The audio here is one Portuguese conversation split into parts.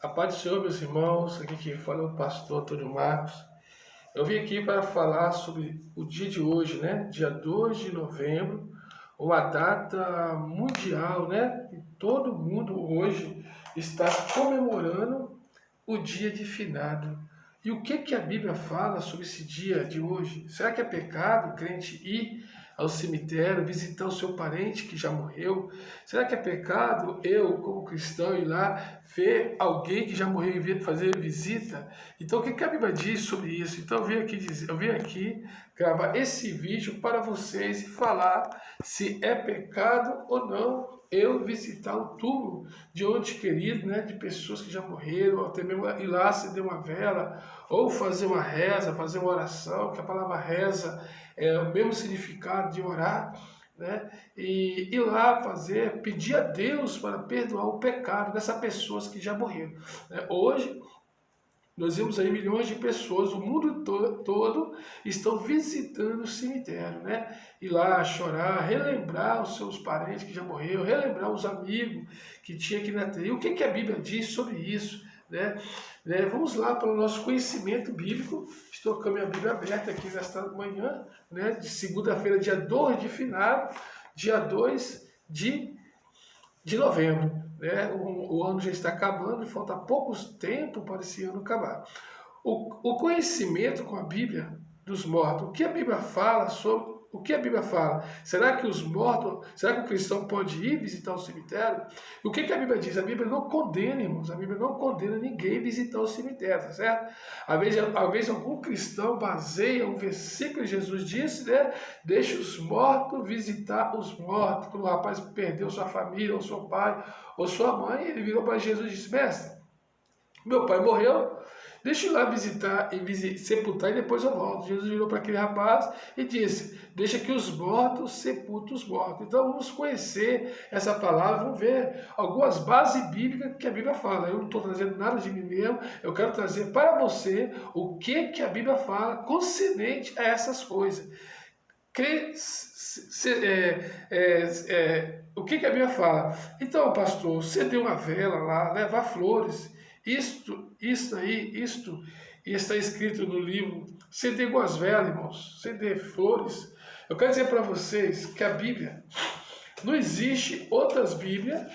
A paz do Senhor, meus irmãos, aqui quem fala é o pastor Antônio Marcos. Eu vim aqui para falar sobre o dia de hoje, né? Dia 2 de novembro, uma data mundial, né? E todo mundo hoje está comemorando o dia de finado. E o que a Bíblia fala sobre esse dia de hoje? Será que é pecado o crente ir ao cemitério, visitar o seu parente que já morreu? Será que é pecado eu, como cristão, ir lá ver alguém que já morreu e fazer visita? Então, o que a Bíblia diz sobre isso? Então, eu vim aqui gravar esse vídeo para vocês e falar se é pecado ou não eu visitar o túmulo de ente querido, né, de pessoas que já morreram, ou até mesmo ir lá acender uma vela, ou fazer uma reza, fazer uma oração, que a palavra reza é o mesmo significado de orar, né? E ir lá fazer, pedir a Deus para perdoar o pecado dessas pessoas que já morreram, né? Hoje, nós vemos aí milhões de pessoas, o mundo todo estão visitando o cemitério, né? Ir lá chorar, relembrar os seus parentes que já morreram, relembrar os amigos que tinha aqui na terra. E o que a Bíblia diz sobre isso, né? Vamos lá para o nosso conhecimento bíblico. Estou com a minha Bíblia aberta aqui nesta manhã, né? De segunda-feira, dia 2 de finado, dia 2 de novembro. Né? O ano já está acabando e falta poucos tempo para esse ano acabar. O conhecimento com a Bíblia dos mortos, o que a Bíblia fala sobre o que a Bíblia fala? Será que os mortos, será que o cristão pode ir visitar o cemitério? O que a Bíblia diz? A Bíblia não condena, irmãos, a Bíblia não condena ninguém visitar o cemitério, tá certo? Às vezes algum cristão baseia um versículo que Jesus disse, né? Deixa os mortos visitar os mortos. Quando o rapaz perdeu sua família, ou seu pai, ou sua mãe, ele virou para Jesus e disse: mestre, meu pai morreu, deixa eu ir lá visitar e sepultar e depois eu volto. Jesus virou para aquele rapaz e disse: deixa que os mortos sepultem os mortos. Então vamos conhecer essa palavra, vamos ver algumas bases bíblicas que a Bíblia fala. Eu não estou trazendo nada de mim mesmo, eu quero trazer para você o que a Bíblia fala concernente a essas coisas. O que a Bíblia fala? Então, pastor, acender uma vela lá, levar flores, isto está escrito no livro. Acender igual as velas, irmãos, acender flores. Eu quero dizer para vocês que a Bíblia, não existe outras Bíblias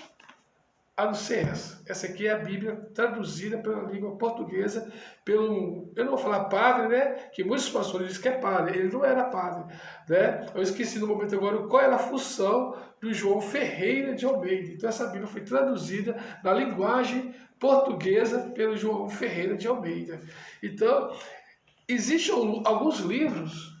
a não ser essa. Essa aqui é a Bíblia traduzida pela língua portuguesa, eu não vou falar padre, né? Que muitos pastores dizem que é padre, ele não era padre, né? Eu esqueci no momento agora qual era a função do João Ferreira de Almeida. Então essa Bíblia foi traduzida na linguagem portuguesa pelo João Ferreira de Almeida. Então, existem alguns livros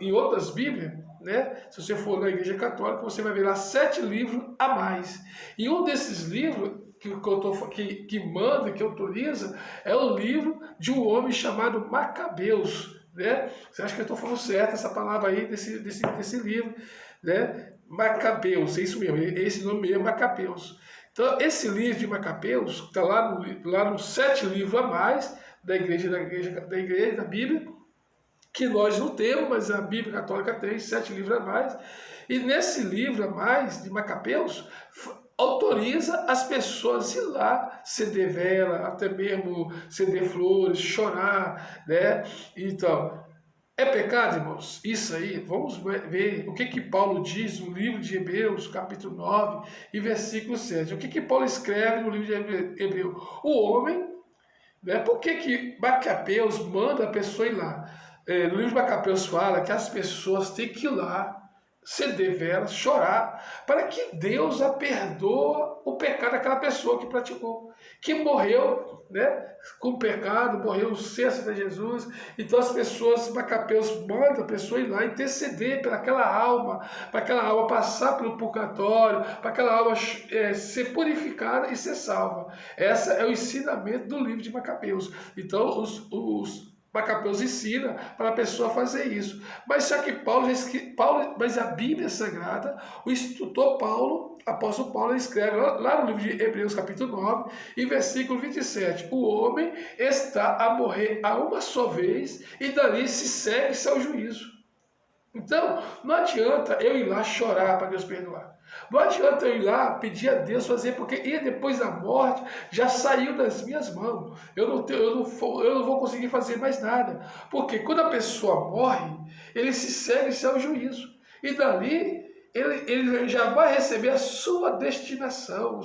em outras Bíblias, né? Se você for na Igreja Católica, você vai ver lá 7 livros a mais. E um desses livros que manda, que autoriza, é o livro de um homem chamado Macabeus. Né? Você acha que eu estou falando certo essa palavra aí desse livro? Né? Macabeus, é isso mesmo, esse nome mesmo, Macabeus. Então, esse livro de Macabeus está lá nos 7 livros a mais da Bíblia, que nós não temos, mas a Bíblia Católica tem 7 livros a mais. E nesse livro a mais de Macabeus, autoriza as pessoas a ir lá acender vela, até mesmo acender flores, chorar, né? Então, é pecado, irmãos? Isso aí, vamos ver o que Paulo diz no livro de Hebreus, capítulo 9 e versículo 7. O que Paulo escreve no livro de Hebreus? O homem, né? Por que Macabeus manda a pessoa ir lá? No livro de Macabeus fala que as pessoas têm que ir lá, acender velas, chorar, para que Deus a perdoa o pecado daquela pessoa que praticou, que morreu, né, com pecado, morreu sem aceitar Jesus. Então as pessoas, Macabeus manda a pessoa ir lá interceder para aquela alma passar pelo purgatório, para aquela alma ser purificada e ser salva. Esse é o ensinamento do livro de Macabeus. Então os Macabeus ensina para a pessoa fazer isso. Mas já que mas a Bíblia Sagrada, o instrutor Paulo, apóstolo Paulo, escreve lá no livro de Hebreus capítulo 9, e versículo 27, o homem está a morrer a uma só vez, e dali se segue seu juízo. Então, não adianta eu ir lá chorar para Deus perdoar. Não adianta eu ir lá pedir a Deus fazer, porque ele depois da morte já saiu das minhas mãos. Eu não vou conseguir fazer mais nada. Porque quando a pessoa morre, ele se segue ao juízo. E dali ele já vai receber a sua destinação,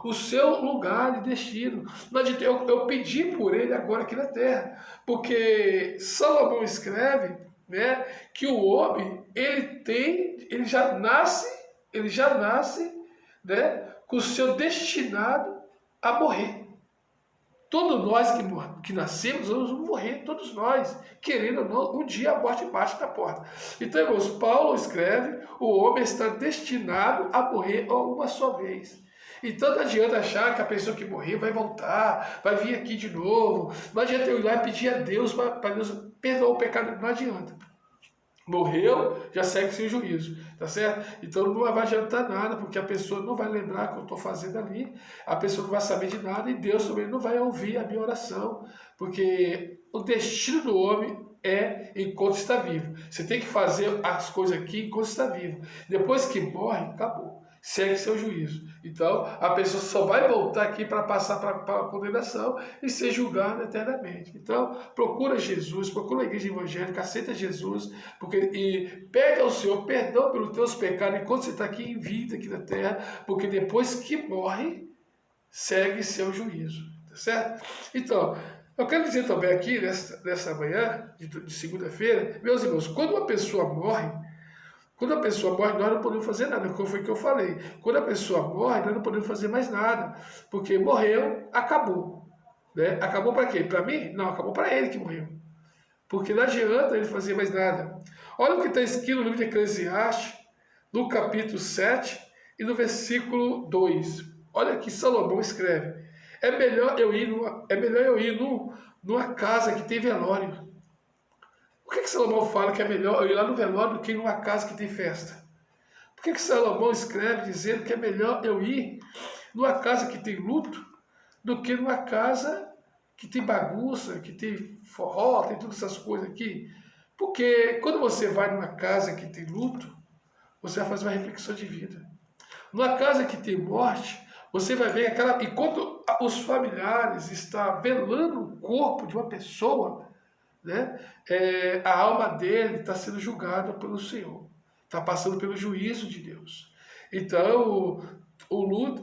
o seu lugar de destino. Não adianta eu pedir por ele agora aqui na terra. Porque Salomão escreve, né, que o homem ele já nasce, né, com o seu destinado a morrer. Todos nós que nascemos, vamos morrer, todos nós, querendo ou não, um dia a morte bate na porta. Então, irmãos, Paulo escreve, o homem está destinado a morrer uma só vez. Então não adianta achar que a pessoa que morreu vai voltar, vai vir aqui de novo. Não adianta eu ir lá e pedir a Deus para Deus perdoar o pecado, não adianta. Morreu, já segue sem juízo, tá certo? Então não vai adiantar nada, porque a pessoa não vai lembrar o que eu estou fazendo ali, a pessoa não vai saber de nada e Deus também não vai ouvir a minha oração, porque o destino do homem é enquanto está vivo. Você tem que fazer as coisas aqui enquanto está vivo. Depois que morre, acabou. Segue seu juízo. Então, a pessoa só vai voltar aqui para passar para a condenação e ser julgada eternamente. Então, procura Jesus, procura a igreja evangélica, aceita Jesus, e pede ao Senhor perdão pelos teus pecados enquanto você está aqui em vida, aqui na terra, porque depois que morre, segue seu juízo. Tá certo? Então, eu quero dizer também aqui, nessa manhã, de segunda-feira, meus irmãos, quando uma pessoa morre, nós não podemos fazer nada, como foi que eu falei. Quando a pessoa morre, nós não podemos fazer mais nada, porque morreu, acabou. Né? Acabou para quê? Para mim? Não, acabou para ele que morreu. Porque não adianta ele fazer mais nada. Olha o que está escrito no livro de Eclesiastes, no capítulo 7 e no versículo 2. Olha que Salomão escreve. É melhor eu ir numa casa que tem velório. Por que Salomão fala que é melhor eu ir lá no velório do que em uma casa que tem festa? Por que Salomão escreve dizendo que é melhor eu ir numa casa que tem luto do que numa casa que tem bagunça, que tem forró, tem todas essas coisas aqui? Porque quando você vai numa casa que tem luto, você vai fazer uma reflexão de vida. Numa casa que tem morte, você vai ver enquanto os familiares estão velando o corpo de uma pessoa, né? A alma dele está sendo julgada pelo Senhor, está passando pelo juízo de Deus. Então, o luto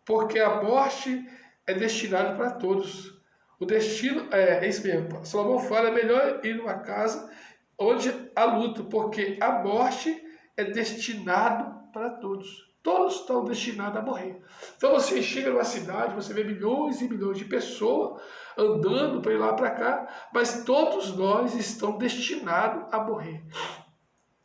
porque a morte é destinada para todos. O destino é isso mesmo. Salomão fala, é melhor ir numa casa onde há luto, porque a morte é destinada para todos. Todos estão destinados a morrer. Então você chega numa cidade, você vê milhões e milhões de pessoas andando para ir lá para cá, mas todos nós estamos destinados a morrer.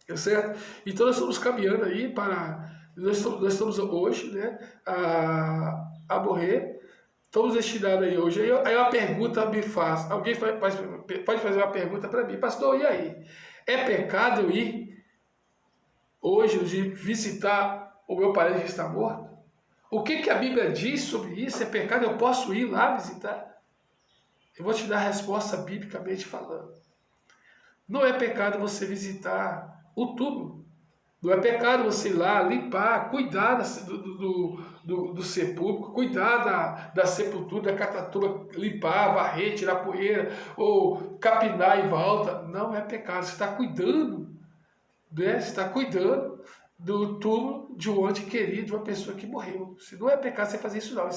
É certo? Então nós estamos caminhando aí para... Nós estamos hoje, né, a morrer. Estamos destinados aí hoje. Aí uma pergunta me faz. Alguém pode fazer uma pergunta para mim. Pastor, e aí? É pecado eu ir hoje visitar o meu parente que está morto? O que a Bíblia diz sobre isso? É pecado? Eu posso ir lá visitar? Eu vou te dar a resposta biblicamente falando. Não é pecado você visitar o túmulo. Não é pecado você ir lá, limpar, cuidar do sepulcro, cuidar da sepultura, da catatuba, limpar, varrer, tirar poeira, ou capinar em volta. Não é pecado. Você está cuidando, né? Você está cuidando do túmulo de um ente querido, de uma pessoa que morreu. Se não é pecado você fazer isso, não.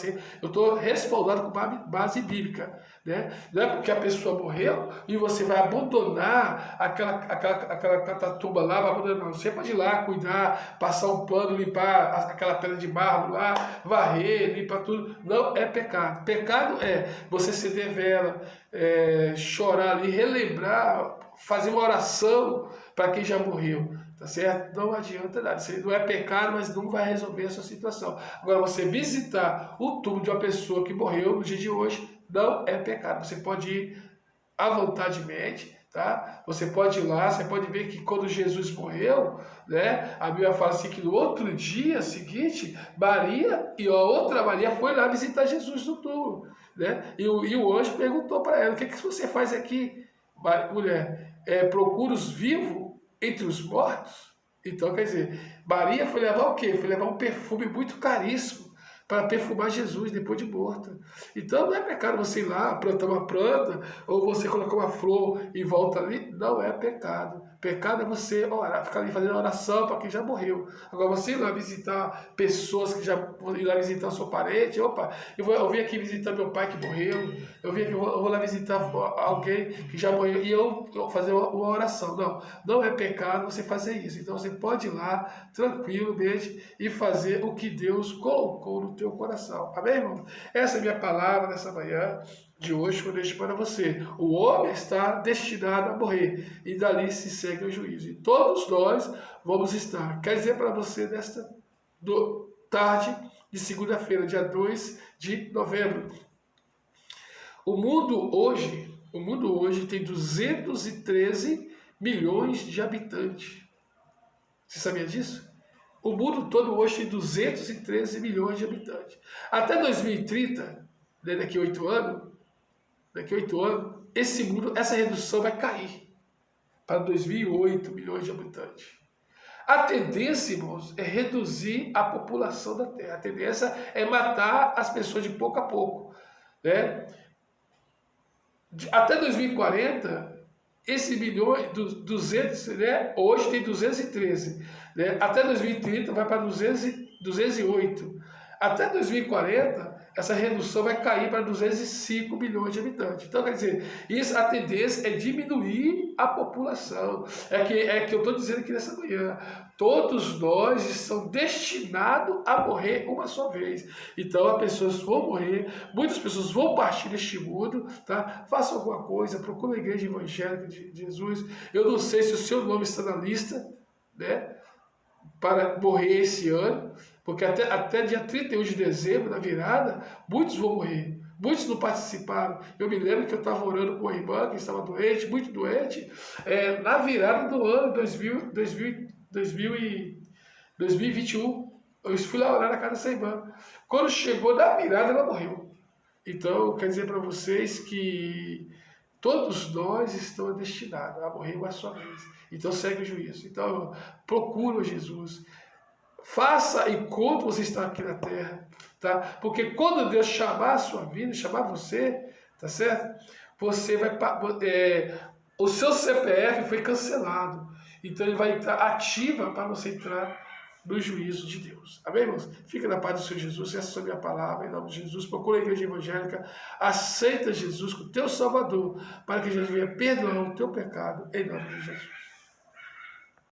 Eu estou respaldado com base bíblica. Né? Não é porque a pessoa morreu e você vai abandonar aquela catatuba lá, vai abandonar. Você pode ir lá, cuidar, passar um pano, limpar aquela pedra de mármore lá, varrer, limpar tudo. Não é pecado. Pecado é você acender vela, chorar ali, relembrar, fazer uma oração para quem já morreu. Tá certo? Não adianta nada. Isso não é pecado, mas não vai resolver a sua situação. Agora, você visitar o túmulo de uma pessoa que morreu no dia de hoje, não é pecado. Você pode ir à vontademente, tá? Você pode ir lá, você pode ver que quando Jesus morreu, né? A Bíblia fala assim que no outro dia seguinte, Maria e a outra Maria foi lá visitar Jesus no túmulo, né? E o anjo perguntou para ela, o que você faz aqui, mulher? Procura os vivos entre os mortos. Então, quer dizer, Maria foi levar o quê? Foi levar um perfume muito caríssimo para perfumar Jesus depois de morta. Então não é pecado você ir lá, plantar uma planta, ou você colocar uma flor e volta ali. Não é pecado. Pecado é você orar, ficar ali fazendo oração para quem já morreu. Agora você ir lá visitar pessoas que já ir lá visitar o seu parente. Opa, eu vim aqui visitar meu pai que morreu. Eu vou lá visitar alguém que já morreu. E eu fazer uma oração. Não, não é pecado você fazer isso. Então você pode ir lá, tranquilamente, e fazer o que Deus colocou no teu coração. Amém, irmão? Essa é a minha palavra nessa manhã de hoje que eu deixo para você. O homem está destinado a morrer e dali se segue o juízo. E todos nós vamos estar. Quer dizer para você nesta tarde de segunda-feira, dia 2 de novembro. O mundo hoje tem 213 milhões de habitantes. Você sabia disso? O mundo todo hoje tem 213 milhões de habitantes. Até 2030, né, daqui a 8 anos, esse mundo, essa redução vai cair para 2008 milhões de habitantes. A tendência, irmãos, é reduzir a população da Terra. A tendência é matar as pessoas de pouco a pouco, né? Até 2040, esse milhão, 200, né? Hoje tem 213. Né? Até 2030 vai para 208. Até 2040, essa redução vai cair para 205 milhões de habitantes. Então, quer dizer, a tendência é diminuir a população. É que eu estou dizendo aqui nessa manhã. Todos nós estamos destinados a morrer uma só vez. Então, as pessoas vão morrer, muitas pessoas vão partir deste mundo. Tá? Faça alguma coisa, procure a igreja evangélica de Jesus. Eu não sei se o seu nome está na lista, né, para morrer esse ano, porque até dia 31 de dezembro, na virada, muitos vão morrer. Muitos não participaram. Eu me lembro que eu estava orando com uma irmã que estava doente, muito doente, na virada do ano 2021. Eu fui lá orar na casa dessa irmã. Quando chegou na virada, ela morreu. Então, quer dizer para vocês que todos nós estamos destinados a morrer uma só vez. Então segue o juízo. Então procura Jesus. Faça enquanto você está aqui na terra. Tá? Porque quando Deus chamar a sua vida, chamar você, tá certo? Você vai. O seu CPF foi cancelado. Então ele vai entrar ativa para você entrar no juízo de Deus. Amém, irmãos? Fica na paz do Senhor Jesus. Essa é a minha palavra, em nome de Jesus. Procura a igreja evangélica. Aceita Jesus como teu Salvador, para que Jesus venha perdoar o teu pecado, em nome de Jesus.